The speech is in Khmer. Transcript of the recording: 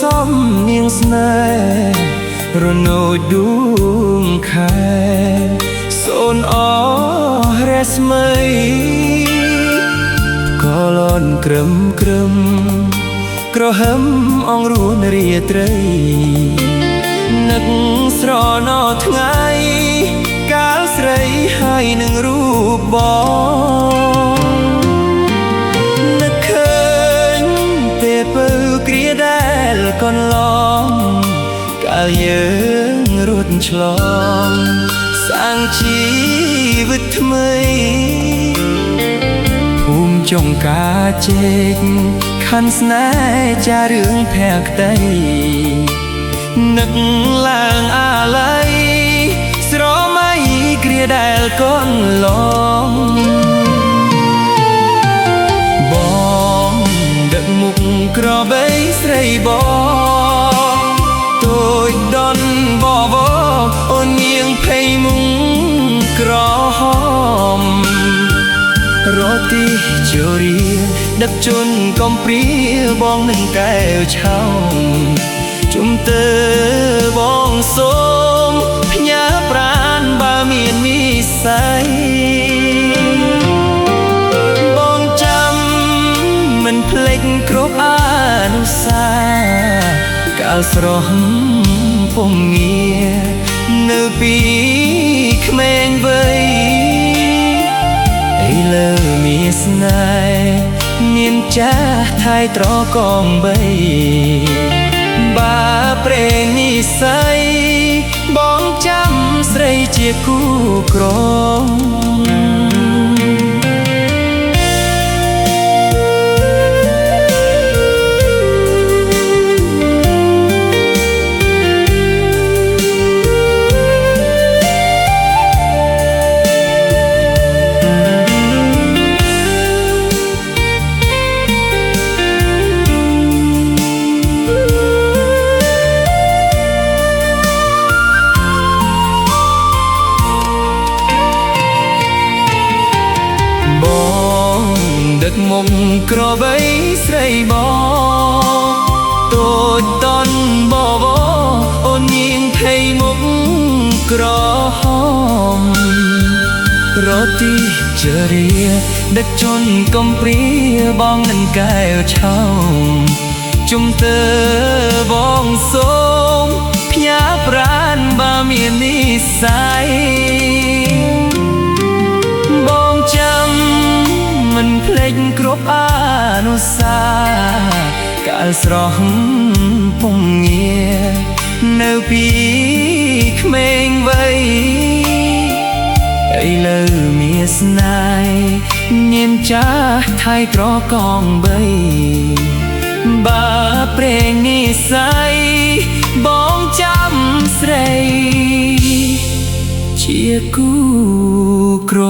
សំនាងស្នេហ៍រនោចដួងខែសូនអរស្មីក៏លន់ក្រឹមក្រហឹមអងរួនរាត្រីនឹកស្រណោថ្ងៃកាលស្រីហើយនឹងរូបបងនឹកឃើញទេពៅគ្រាដែលកន្លងកាលយើងរត់ឆ្លងសាងជីវិតថ្មីភូមិចុងកាជែកខណ្ឌស្នេហ៍ចារឿងភក្តីនឹកឡើងអាល័យស្រមៃគ្រាដែលកន្លងបងដឹកមុខក្របីស្រីបងទូចដន់បបអូននាងភ័យមុងក្រហមរទីជរាដឹកជន់កំព្រាបងនឹងកែវឆោមជុំទើបងសូមផ្ញើប្រាណបើមាននិស្ស័យបងចាំមិនភ្លេចគ្រប់អនុស្សាវរីយ៍កាលស្រស់ពុំងារនៅពីក្មេងវ័យឥឡូវមានស្នេហ៍មានចាស់ថៃត្រកងបីបាព្រេងនិស្ស័យបងចាំស្រីជាគូក្រងដឹកមុខក្របីស្រីបងទូចតន់បបអូននាងភ័យមុខក្រហមរទីជរាដឹកជន់កំព្រាបងនឹងកែវឆោមជុំទើបងសូមផ្ញើប្រាណបើមាននិស្ស័យបងចាំមិនភ្លេចគ្រប់អនុស្សាវរីយ៍កាលស្រស់ពុំងារនៅពីក្មេងវ័យឥឡូវមានស្នេហ៍មានចាស់ថៃត្រកងបីបើព្រេងនិស្ស័យបងចាំស្រីជាគូក្រ